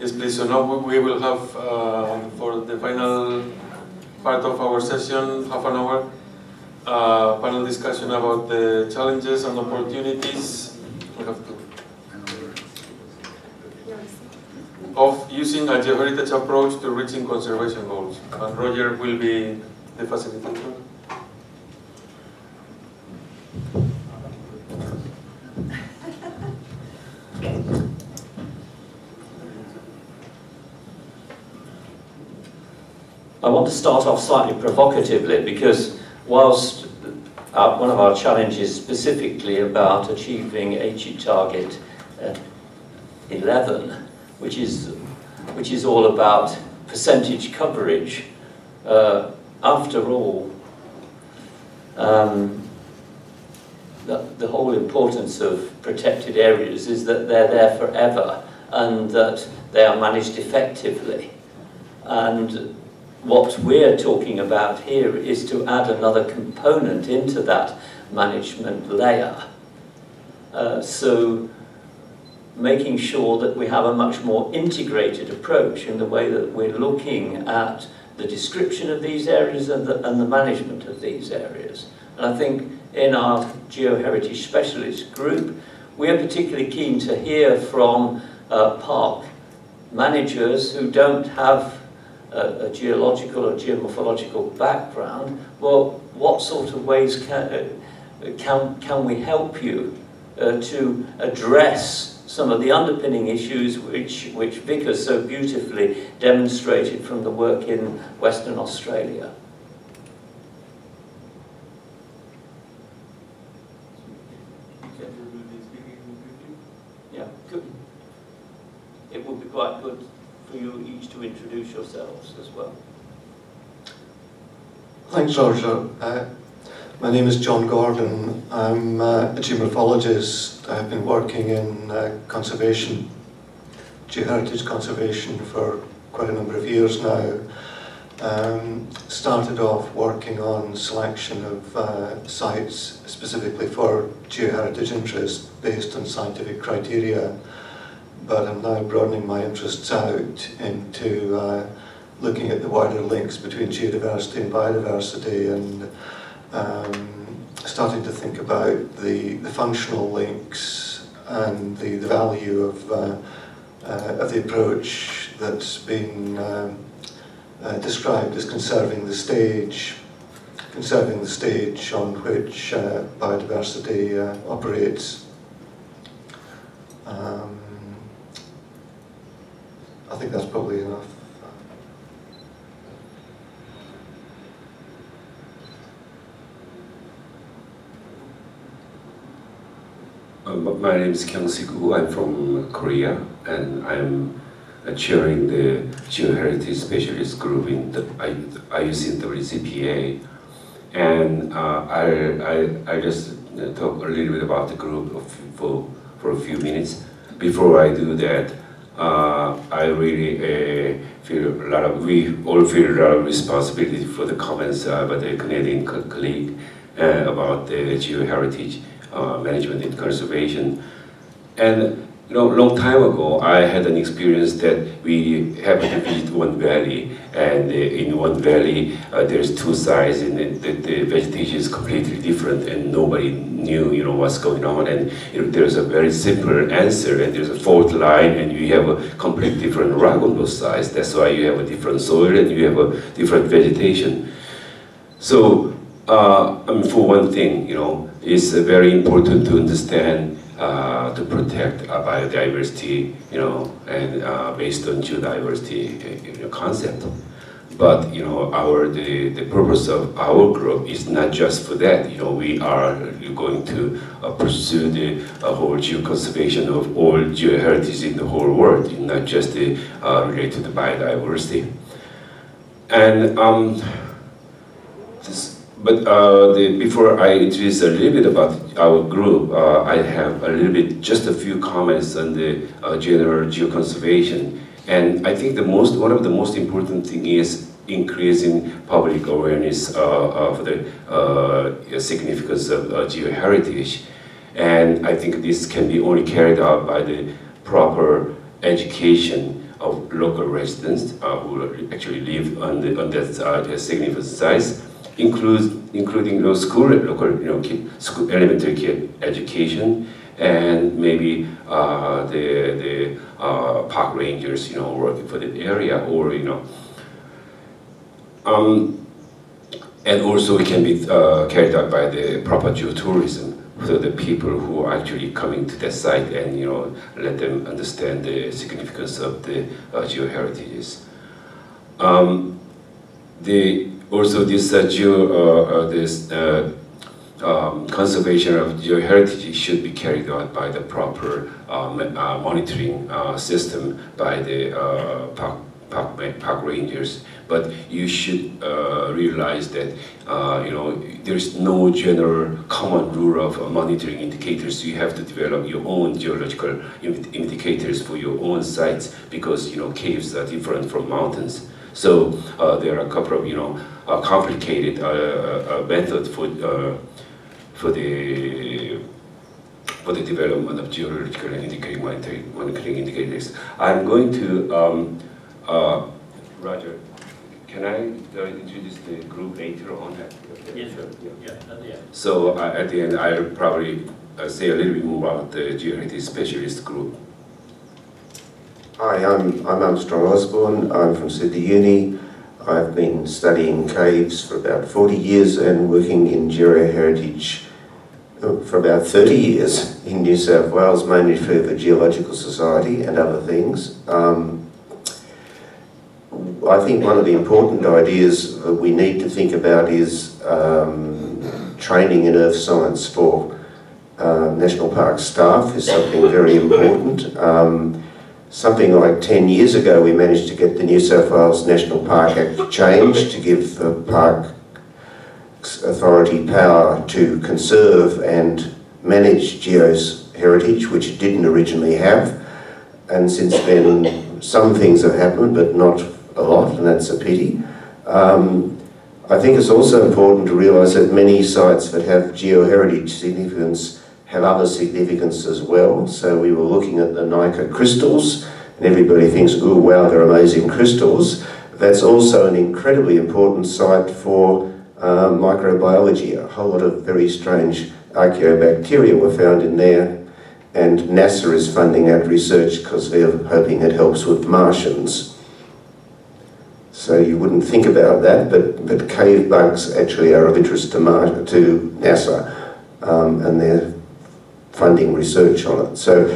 Yes, please. So now we will have, for the final part of our session, half an hour, panel discussion about the challenges and opportunities we have to, of using a geoheritage approach to reaching conservation goals. And Roger will be the facilitator. I want to start off slightly provocatively because whilst one of our challenges specifically about achieving HE target 11, which is all about percentage coverage, after all, the whole importance of protected areas is that they're there forever and that they are managed effectively. And what we're talking about here is to add another component into that management layer. So making sure that we have a much more integrated approach in the way that we're looking at the description of these areas and the management of these areas. And I think in our GeoHeritage Specialist group, we are particularly keen to hear from park managers who don't have a geological or geomorphological background. Well, what sort of ways can we help you to address some of the underpinning issues which Vic has so beautifully demonstrated from the work in Western Australia? Yeah, good. It would be quite good for you each to introduce yourselves as well. Thanks, Roger. My name is John Gordon. I'm a geomorphologist. I've been working in conservation, geoheritage conservation for quite a number of years now. Started off working on selection of sites specifically for geoheritage interest based on scientific criteria, but I'm now broadening my interests out into looking at the wider links between geodiversity and biodiversity, and starting to think about the functional links and the value of the approach that's been described as conserving the stage on which biodiversity operates. I think that's probably enough. My name is Kyung-Sik Woo. I'm from Korea, and I'm chairing the GeoHeritage Specialist Group in the IUCN-WCPA. And I just talk a little bit about the group for a few minutes. Before I do that, I really we all feel a lot of responsibility for the comments by the Canadian colleague about the geoheritage management and conservation. And you know, a long time ago, I had an experience that we happened to visit one valley, and in one valley there's two sides, and the vegetation is completely different, and nobody knew, you know, what's going on. And there's a very simple answer, and there's a fault line, and you have a completely different rock on both sides. That's why you have a different soil and you have a different vegetation. So, I mean, for one thing, you know, it's very important to understand to protect biodiversity, you know, and based on geodiversity concept. But you know, the purpose of our group is not just for that. You know, we are going to pursue the whole geoconservation of all geoheritage in the whole world, not just related to the biodiversity. And before I introduce a little bit about our group, I have just a few comments on the general geoconservation. And I think one of the most important thing is increasing public awareness of the significance of geoheritage. And I think this can be only carried out by the proper education of local residents who actually live on that significant sites, including local school, elementary education, and maybe the park rangers, working for the area, or and also it can be carried out by the proper geotourism, so the people who are actually coming to that site and let them understand the significance of the geoheritages. Also this conservation of geoheritage should be carried out by the proper monitoring system by the park rangers. But you should realize that there is no general common rule of monitoring indicators. You have to develop your own geological indicators for your own sites, because caves are different from mountains. So there are a couple of complicated methods for the development of geological monitoring indicators. I'm going to Roger. Can I introduce the group later on? Yes, sir. Yeah. So at the end, I'll probably say a little bit more about the geoheritage specialist group. Hi, I'm Armstrong Osborne. I'm from Sydney Uni. I've been studying caves for about 40 years and working in geoheritage for about 30 years in New South Wales, mainly for the Geological Society and other things. I think one of the important ideas that we need to think about is training in earth science for National Park staff is something very important. Something like 10 years ago we managed to get the New South Wales National Park Act changed to give the Park Authority power to conserve and manage geoheritage, which it didn't originally have. And since then some things have happened, but not a lot, and that's a pity. I think it's also important to realise that many sites that have geoheritage significance have other significance as well. So we were looking at the Nika crystals, and everybody thinks, oh wow, they're amazing crystals. That's also an incredibly important site for microbiology. A whole lot of very strange archaeobacteria were found in there, and NASA is funding that research because they're hoping it helps with Martians. So you wouldn't think about that, but cave bugs actually are of interest to NASA, and they're funding research on it. So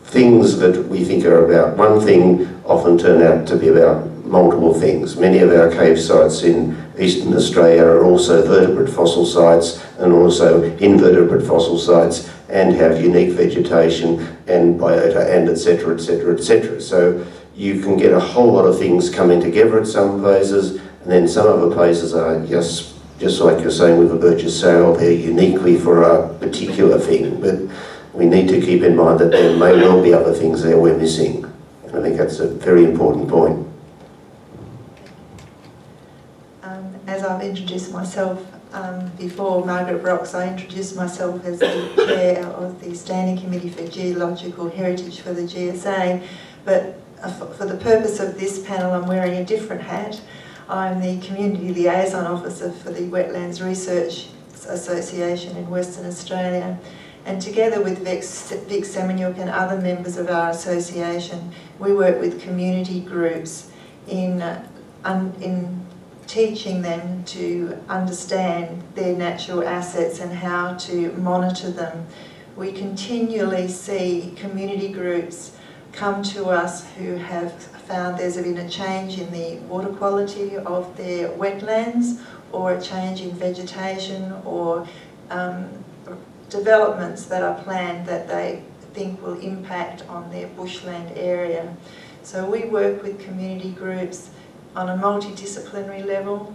things that we think are about one thing often turn out to be about multiple things. Many of our cave sites in Eastern Australia are also vertebrate fossil sites and also invertebrate fossil sites, and have unique vegetation and biota and etc, etc, etc. So you can get a whole lot of things coming together at some places, and then some other places are just like you're saying with the Burgess Shale, they're uniquely for a particular thing. But we need to keep in mind that there may well be other things there we're missing. And I think that's a very important point. As I've introduced myself before, Margaret Brox, I introduced myself as the chair of the Standing Committee for Geological Heritage for the GSA, but for the purpose of this panel I'm wearing a different hat. I'm the Community Liaison Officer for the Wetlands Research Association in Western Australia, and together with Vic Semeniuk and other members of our association, we work with community groups in teaching them to understand their natural assets and how to monitor them. We continually see community groups come to us who have found there's been a change in the water quality of their wetlands, or a change in vegetation, or developments that are planned that they think will impact on their bushland area. So we work with community groups on a multidisciplinary level,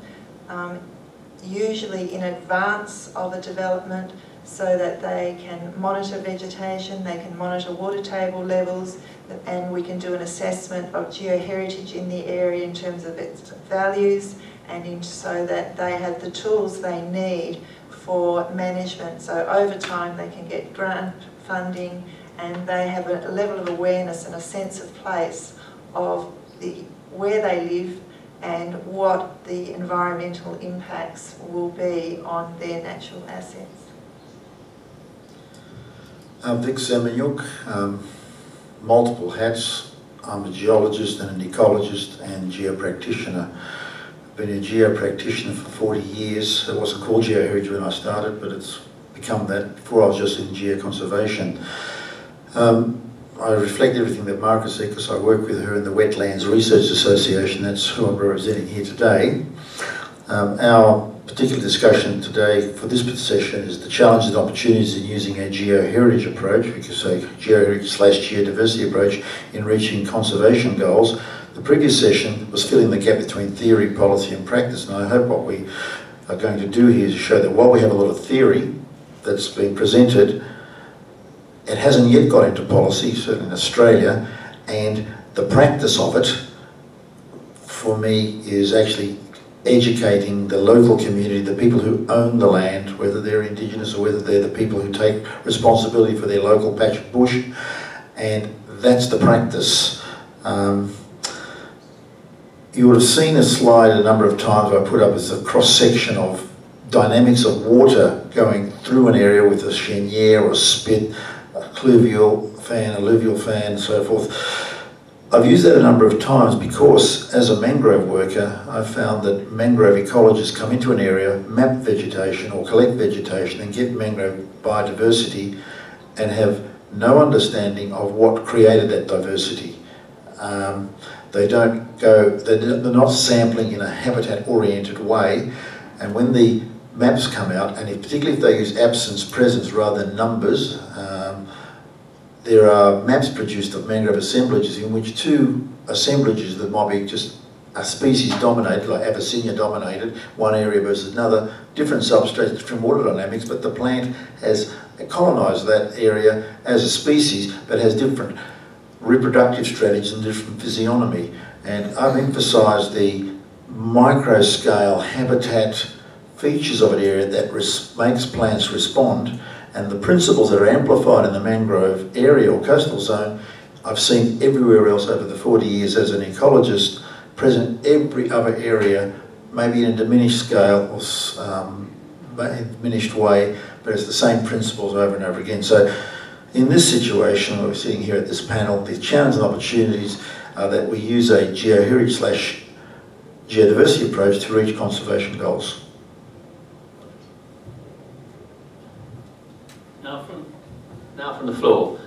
usually in advance of a development, so that they can monitor vegetation, they can monitor water table levels, and we can do an assessment of geoheritage in the area in terms of its values, and so that they have the tools they need for management. So over time they can get grant funding, and they have a level of awareness and a sense of place of where they live and what the environmental impacts will be on their natural assets. Vic Semeniuk, multiple hats. I'm a geologist and an ecologist and geopractitioner. I've been a geopractitioner for 40 years. It wasn't called geoheritage when I started, but it's become that. Before I was just in geoconservation. I reflect everything that Margaret said because I work with her in the Wetlands Research Association. That's who I'm representing here today. Our particular discussion today for this session is the challenges and opportunities in using a geoheritage approach, we could say geoheritage/geodiversity approach in reaching conservation goals. The previous session was filling the gap between theory, policy and practice, and I hope what we are going to do here is show that while we have a lot of theory that's been presented, it hasn't yet got into policy, certainly in Australia, and the practice of it, for me, is actually educating the local community, the people who own the land, whether they're Indigenous or whether they're the people who take responsibility for their local patch of bush, and that's the practice. You would have seen a slide a number of times I put up as a cross-section of dynamics of water going through an area with a cheniere or a spit, a cluvial fan, alluvial fan, and so forth. I've used that a number of times because as a mangrove worker, I've found that mangrove ecologists come into an area, map vegetation or collect vegetation and get mangrove biodiversity and have no understanding of what created that diversity. They don't go, they're not sampling in a habitat-oriented way, and when the maps come out, and particularly if they use absence, presence rather than numbers, there are maps produced of mangrove assemblages in which two assemblages that might be just a species dominated, like Avicennia dominated, one area versus another, different substrates, different water dynamics, but the plant has colonised that area as a species, but has different reproductive strategies and different physiognomy. And I've emphasised the micro-scale habitat features of an area that makes plants respond, and the principles that are amplified in the mangrove area or coastal zone, I've seen everywhere else over the 40 years as an ecologist, present every other area, maybe in a diminished scale or diminished way, but it's the same principles over and over again. So in this situation, we're sitting here at this panel, the challenges and opportunities are that we use a geoheritage/geodiversity approach to reach conservation goals. Now from the floor,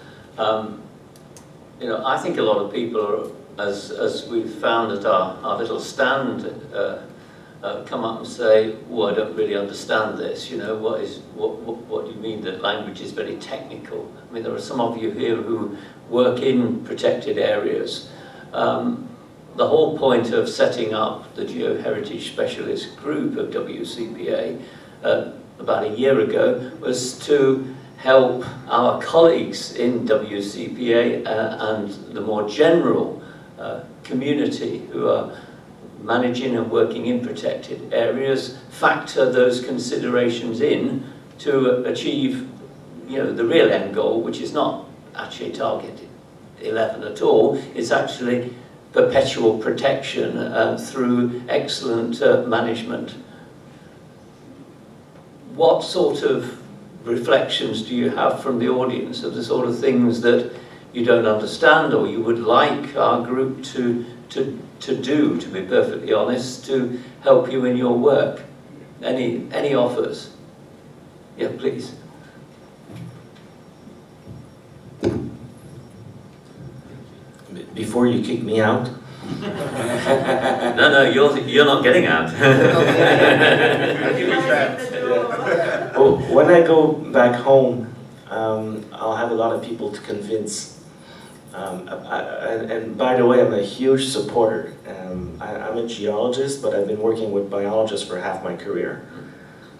you know, I think a lot of people are, as we've found at our little stand, come up and say, well, I don't really understand this, you know, what do you mean that language is very technical? I mean, there are some of you here who work in protected areas. The whole point of setting up the Geoheritage Specialist Group of WCPA about a year ago was to help our colleagues in WCPA and the more general community who are managing and working in protected areas factor those considerations in to achieve, you know, the real end goal, which is not actually target 11 at all. It's actually perpetual protection through excellent management. What sort of reflections do you have from the audience of the sort of things that you don't understand or you would like our group to do, to be perfectly honest, to help you in your work? Any offers? Yeah, please. Before you kick me out? No, you're not getting out. Well, when I go back home, I'll have a lot of people to convince. And by the way, I'm a huge supporter. I'm a geologist, but I've been working with biologists for half my career.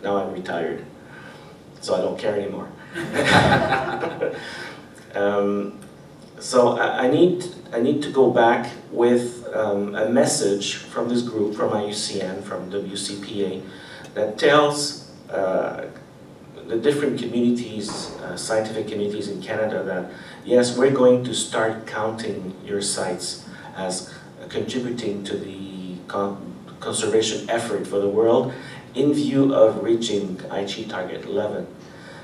Now I'm retired, so I don't care anymore. So I need to go back with a message from this group, from IUCN, from WCPA, that tells the different communities, scientific communities in Canada, that yes, we're going to start counting your sites as contributing to the conservation effort for the world in view of reaching Aichi Target 11.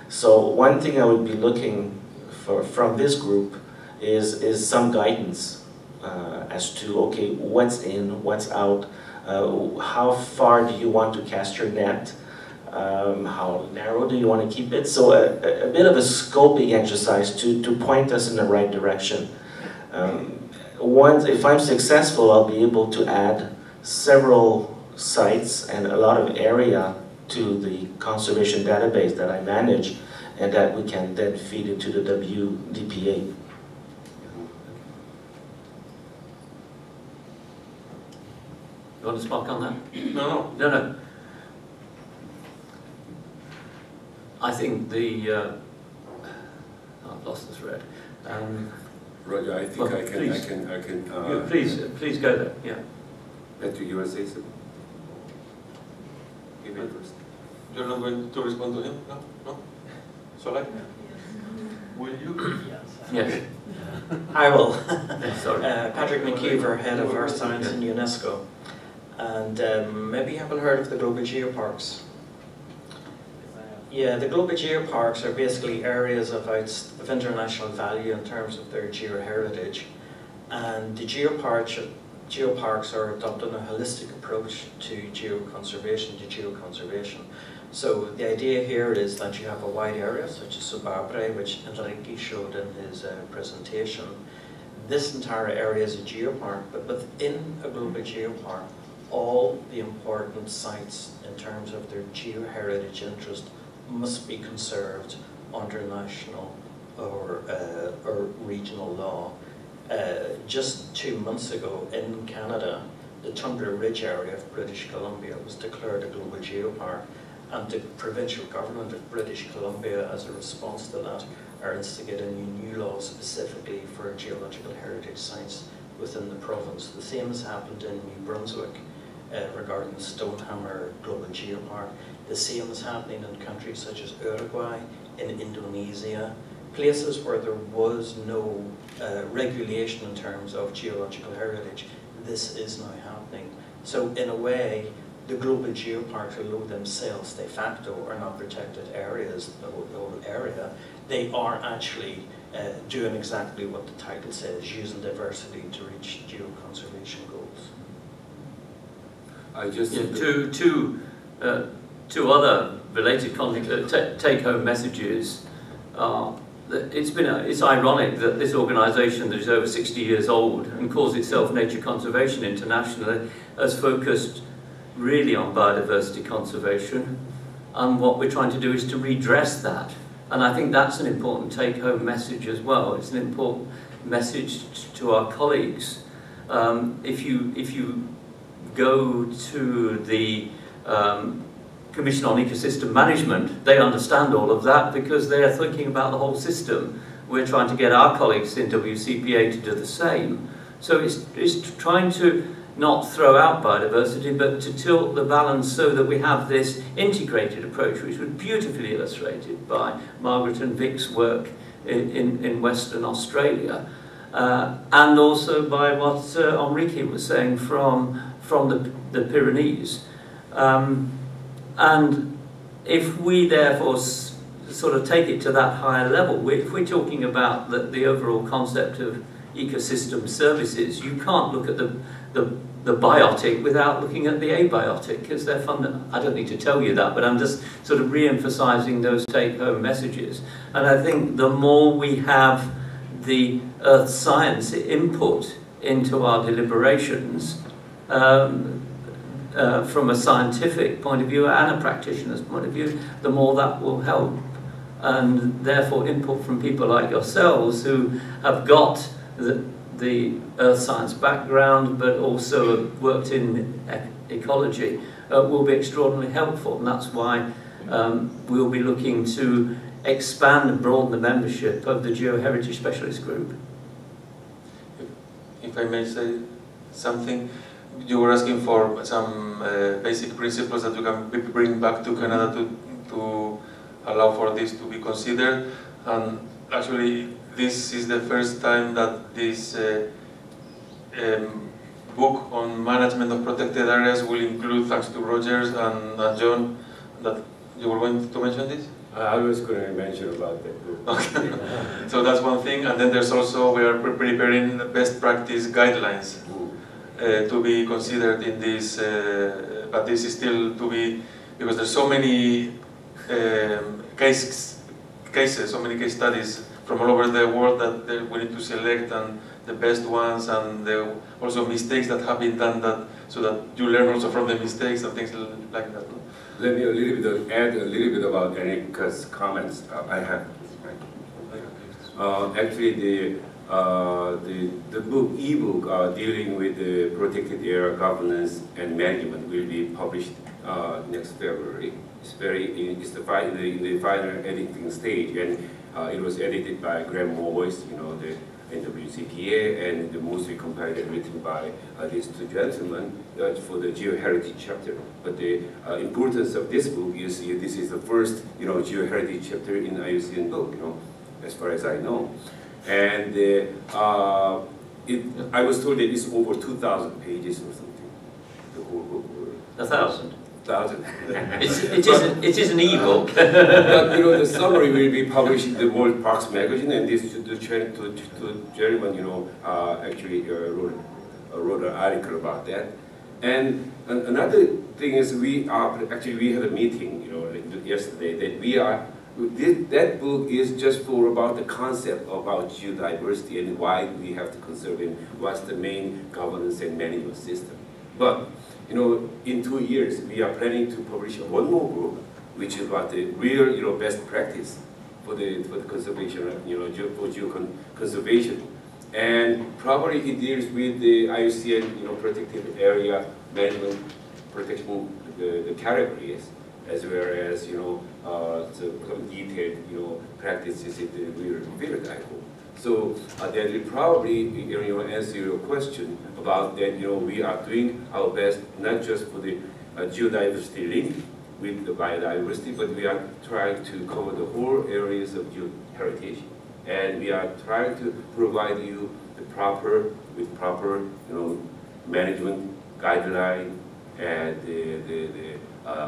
So one thing I would be looking for from this group is some guidance as to, okay, what's in, what's out, how far do you want to cast your net, how narrow do you want to keep it? So a bit of a scoping exercise to point us in the right direction. If I'm successful, I'll be able to add several sites and a lot of area to the conservation database that I manage, and that we can then feed into the WDPA. You want to spark on that? No. I think the I've lost the thread. Roger, I think well, I can. Please go there. Yeah. Patrick, you want to say something? Give it first. You're not going to respond to him? No? Shall I? Will you? Yes. I will. Sorry. Patrick McKeever, Head of Earth Science in UNESCO. And maybe you haven't heard of the global geoparks. Yeah, the global geoparks are basically areas of international value in terms of their geoheritage. And the geoparks are adopting a holistic approach to geoconservation. So the idea here is that you have a wide area, such as Subabre, which Enrique showed in his presentation. This entire area is a geopark, but within a global geopark, all the important sites in terms of their geoheritage interest must be conserved under national or regional law. Just 2 months ago in Canada, the Tumbler Ridge area of British Columbia was declared a global geopark, and the provincial government of British Columbia, as a response to that, are instigating new laws specifically for geological heritage sites within the province. The same has happened in New Brunswick regarding the Stonehammer Global Geopark. The same is happening in countries such as Uruguay, in Indonesia, places where there was no regulation in terms of geological heritage. This is now happening. So in a way, the global geoparks, although themselves de facto are not protected areas, the whole area, they are actually doing exactly what the title says, using diversity to reach geoconservation goals. I just two other related take-home messages. It's ironic that this organisation that is over 60 years old and calls itself Nature Conservation International has focused really on biodiversity conservation, and what we're trying to do is to redress that. And I think that's an important take-home message as well. It's an important message to our colleagues. If you go to the Commission on Ecosystem Management, they understand all of that because they are thinking about the whole system. We're trying to get our colleagues in WCPA to do the same. So it's trying to not throw out biodiversity, but to tilt the balance so that we have this integrated approach, which was beautifully illustrated by Margaret and Vic's work in Western Australia, and also by what Enrique was saying from the Pyrenees. And if we therefore sort of take it to that higher level, if we're talking about the overall concept of ecosystem services, you can't look at the biotic without looking at the abiotic, because they're fundamental. I don't need to tell you that, but I'm just sort of re-emphasizing those take-home messages. And I think the more we have the earth science input into our deliberations, from a scientific point of view and a practitioner's point of view, the more that will help. And therefore input from people like yourselves who have got the earth science background but also worked in ecology will be extraordinarily helpful. And that's why we'll be looking to expand and broaden the membership of the Geoheritage Specialist Group. If I may say something, you were asking for some basic principles that you can bring back to Canada to allow for this to be considered. And actually, this is the first time that this book on management of protected areas will include, thanks to Rogers and John, that you were going to mention this? I was going to mention about that book. Okay. So that's one thing, and then there's also, we are preparing best practice guidelines to be considered in this, but this is still to be, because there's so many cases, so many case studies from all over the world that we need to select and the best ones, and also mistakes that have been done, that so that you learn also from the mistakes and things like that. Let me add a little bit about Erika's comments. I have. Actually, the book, ebook dealing with the protected area governance and management will be published next February. It's in the final editing stage, and it was edited by Graham Morris, the NWCPA, and the mostly compiled and written by these two gentlemen for the geoheritage chapter. But the importance of this book is this is the first geoheritage chapter in IUCN book, as far as I know. And I was told that it's over 2,000 pages or something. The whole book. 1,000. 1,000. It is an e-book. But the summary will be published in the World Parks magazine, and this gentleman, actually wrote an article about that. And another thing is we had a meeting, yesterday that that book is just for about the concept about geodiversity and why we have to conserve it, what's the main governance and management system. But in 2 years, we are planning to publish one more book, which is about the real, best practice for the conservation, for geoconservation, and probably it deals with the IUCN, protected area management, protection, the categories, as well as some detailed, practices in the real field, I hope. So that will probably answer your question about that. We are doing our best, not just for the geodiversity link with the biodiversity, but we are trying to cover the whole areas of geoheritage, and we are trying to provide you the proper management guideline and the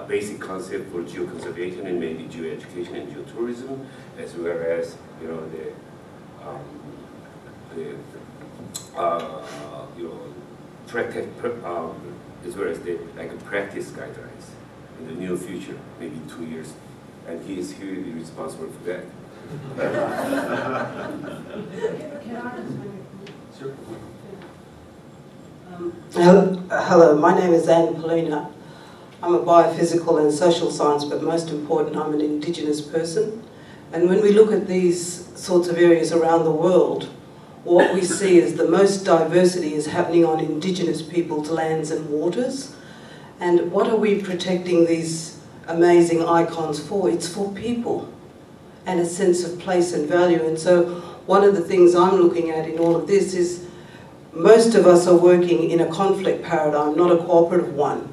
basic concept for geoconservation and maybe geoeducation and geotourism, as well as as well as the practice guidelines in the near future, maybe 2 years, and he is here responsible for that. Sure. Hello, my name is Anne Polina. I'm a biophysical and social science, but most important, I'm an Indigenous person. And when we look at these sorts of areas around the world, what we see is the most diversity is happening on Indigenous people's lands and waters. And what are we protecting these amazing icons for? It's for people and a sense of place and value. And so one of the things I'm looking at in all of this is most of us are working in a conflict paradigm, not a cooperative one.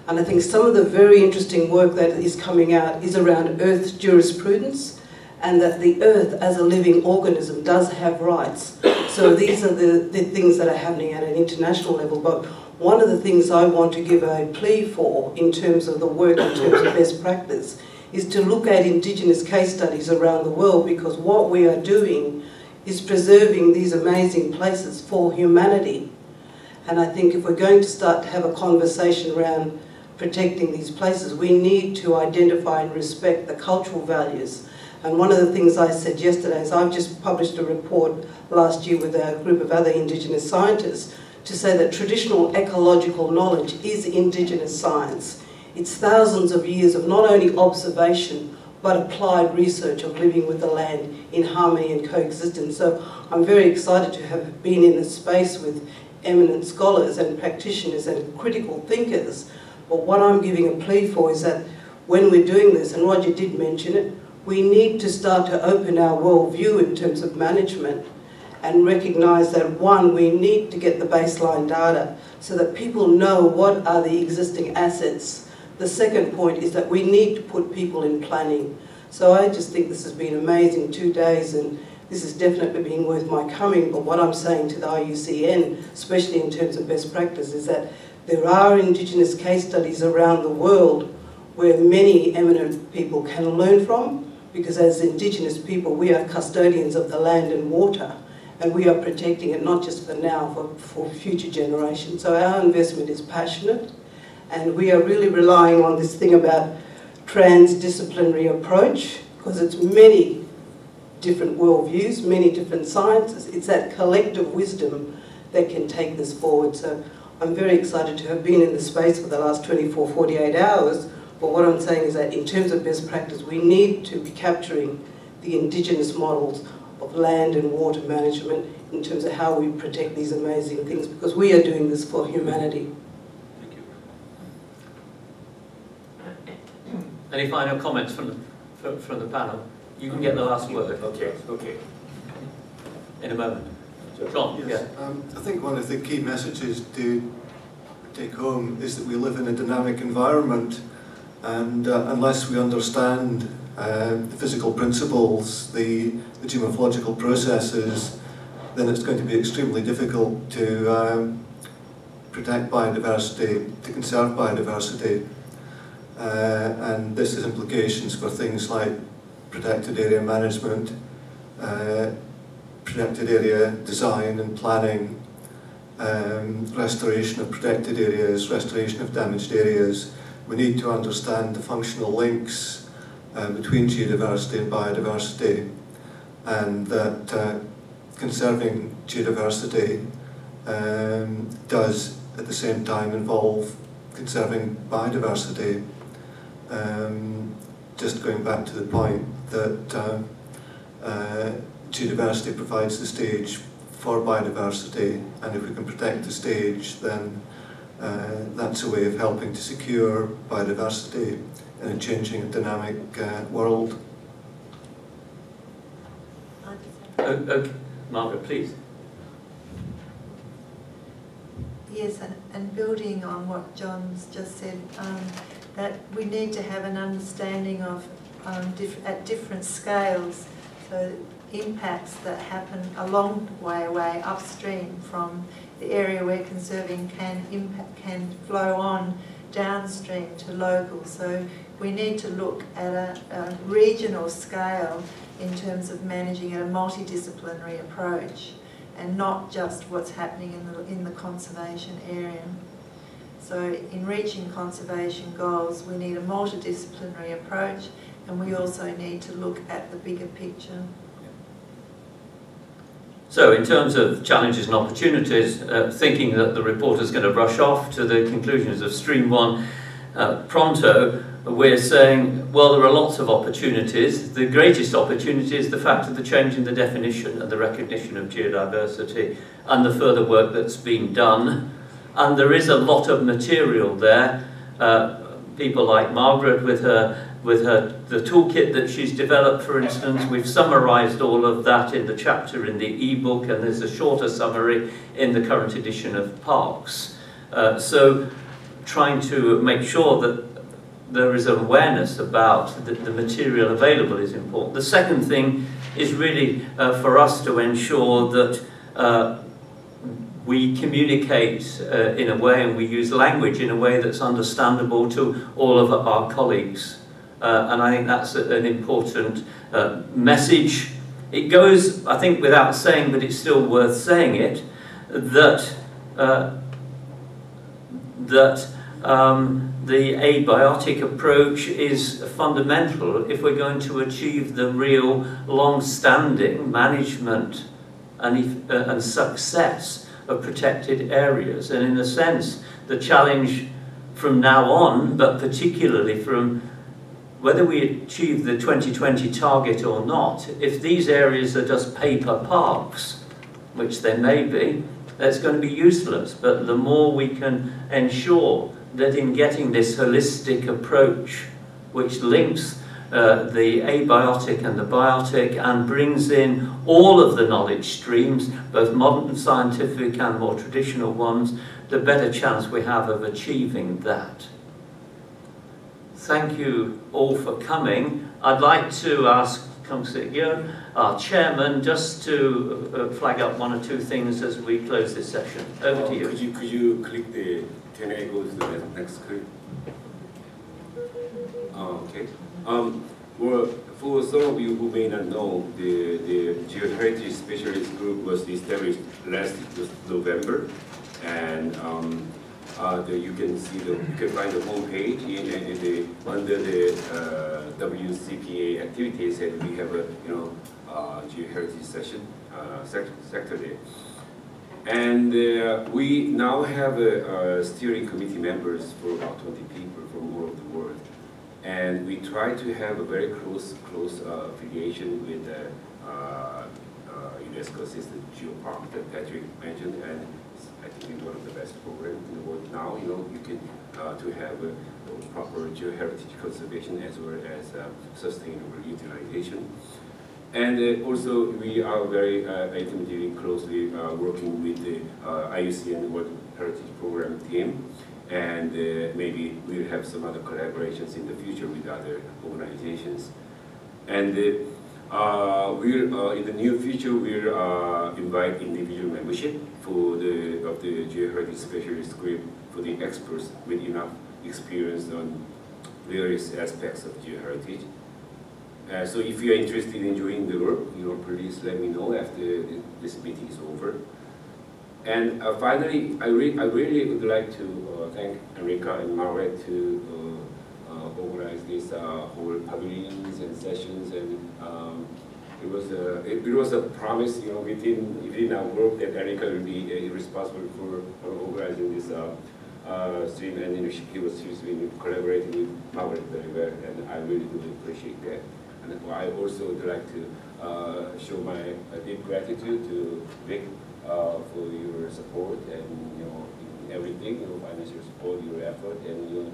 And I think some of the very interesting work that is coming out is around earth jurisprudence, and that the earth as a living organism does have rights. So these are the things that are happening at an international level. But one of the things I want to give a plea for in terms of the work, in terms of best practice, is to look at Indigenous case studies around the world, because what we are doing is preserving these amazing places for humanity. And I think if we're going to start to have a conversation around protecting these places, we need to identify and respect the cultural values. And one of the things I said yesterday is I've just published a report last year with a group of other Indigenous scientists to say that traditional ecological knowledge is Indigenous science. It's thousands of years of not only observation, but applied research of living with the land in harmony and coexistence. So I'm very excited to have been in a space with eminent scholars and practitioners and critical thinkers. But what I'm giving a plea for is that when we're doing this, and Roger did mention it, we need to start to open our worldview in terms of management and recognise that, one, we need to get the baseline data so that people know what are the existing assets. The second point is that we need to put people in planning. So I just think this has been amazing 2 days, and this has definitely been worth my coming. But what I'm saying to the IUCN, especially in terms of best practice, is that there are Indigenous case studies around the world where many eminent people can learn from, because as Indigenous people, we are custodians of the land and water, and we are protecting it not just for now, for future generations. So our investment is passionate, and we are really relying on this thing about transdisciplinary approach, because it's many different worldviews, many different sciences. It's that collective wisdom that can take this forward. So I'm very excited to have been in the space for the last 24, 48 hours. But what I'm saying is that in terms of best practice, we need to be capturing the Indigenous models of land and water management in terms of how we protect these amazing things, because we are doing this for humanity. Thank you. Any final comments from the panel? You can get the last word. Okay. In a moment. John, yes. I think one of the key messages to take home is that we live in a dynamic environment, and unless we understand the physical principles, the geomorphological processes, then it's going to be extremely difficult to protect biodiversity, to conserve biodiversity. And this has implications for things like protected area management, protected area design and planning, restoration of protected areas, restoration of damaged areas. We need to understand the functional links between geodiversity and biodiversity, and that conserving geodiversity does at the same time involve conserving biodiversity. Just going back to the point that geodiversity provides the stage for biodiversity, and if we can protect the stage, then that's a way of helping to secure biodiversity in a changing and dynamic world. Okay. Margaret, please. Yes, and building on what John's just said, that we need to have an understanding of at different scales, so impacts that happen a long way away upstream from the area we're conserving can flow on downstream to local. So we need to look at a regional scale in terms of managing a multidisciplinary approach, and not just what's happening in the conservation area. So in reaching conservation goals, we need a multidisciplinary approach, and we also need to look at the bigger picture. So in terms of challenges and opportunities, thinking that the report is going to rush off to the conclusions of Stream 1 pronto, we're saying, well, there are lots of opportunities. The greatest opportunity is the fact of the change in the definition and the recognition of geodiversity and the further work that's been done. And there is a lot of material there. People like Margaret with the toolkit that she's developed, for instance, we've summarised all of that in the chapter in the e-book, and there's a shorter summary in the current edition of Parks. So trying to make sure that there is awareness about the material available is important. The second thing is really for us to ensure that we communicate in a way, and we use language in a way that's understandable to all of our colleagues. And I think that's an important message. It goes, I think, without saying, but it's still worth saying it, that the abiotic approach is fundamental if we're going to achieve the real long-standing management and success of protected areas. And in a sense, the challenge from now on, but particularly from whether we achieve the 2020 target or not, if these areas are just paper parks, which they may be, that's going to be useless. But the more we can ensure that in getting this holistic approach, which links the abiotic and the biotic and brings in all of the knowledge streams, both modern scientific and more traditional ones, the better chance we have of achieving that. Thank you all for coming. I'd like to ask come sit here. Our chairman, just to flag up one or two things as we close this session. Over to you. Could you click the 10A, go to the next screen? Okay. Well, for some of you who may not know, the Geoheritage Specialist Group was established last November, and you can see you can find the homepage under the WCPA activities, and we have a Geoheritage session sector there. And we now have steering committee members for about 20 people from all over the world. And we try to have a very close affiliation with the UNESCO assisted geopark that Patrick mentioned, and I think it's one of the best programs in the world now. You can to have a proper geoheritage conservation as well as sustainable utilization. And also we are very intimately closely working with the IUCN World Heritage Program team. And maybe we'll have some other collaborations in the future with other organizations. And we'll, in the near future, we'll invite individual membership of the Geoheritage Specialist Group for the experts with enough experience on various aspects of geoheritage. So if you are interested in joining the group, please let me know after this meeting is over. And finally, I really would like to thank Enrica and Margaret to organize these whole pavilions and sessions. And it was a promise, within our group that Enrica will be responsible for organizing this stream, and she's been collaborating with Margaret very well, and I really do appreciate that. And I also would like to show my deep gratitude to Vic. For your support and in everything, financial support, your effort, and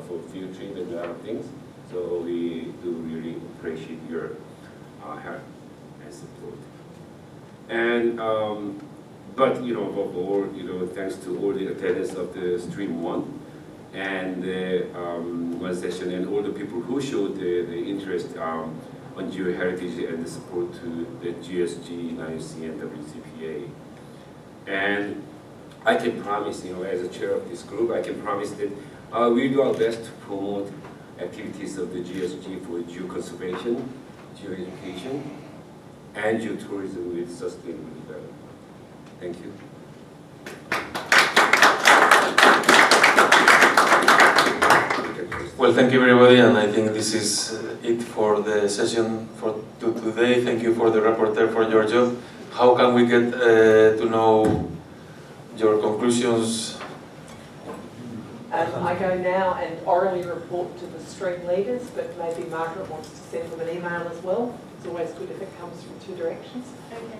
for field trip and other things. So we do really appreciate your help and support. And but above all, thanks to all the attendants of the Stream 1 and one session, and all the people who showed the interest on geoheritage and the support to the GSG, IUCN, and WCPA. And I can promise, as a chair of this group, I can promise that we do our best to promote activities of the GSG for geoconservation, geoeducation, and geotourism with sustainable development. Thank you. Well, thank you everybody, and I think this is it for the session for today. Thank you for the rapporteur for your job. How can we get to know your conclusions? I go now and orally report to the stream leaders, but maybe Margaret wants to send them an email as well. It's always good if it comes from two directions. Okay.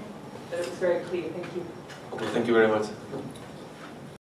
But it was very clear, thank you. Okay, thank you very much.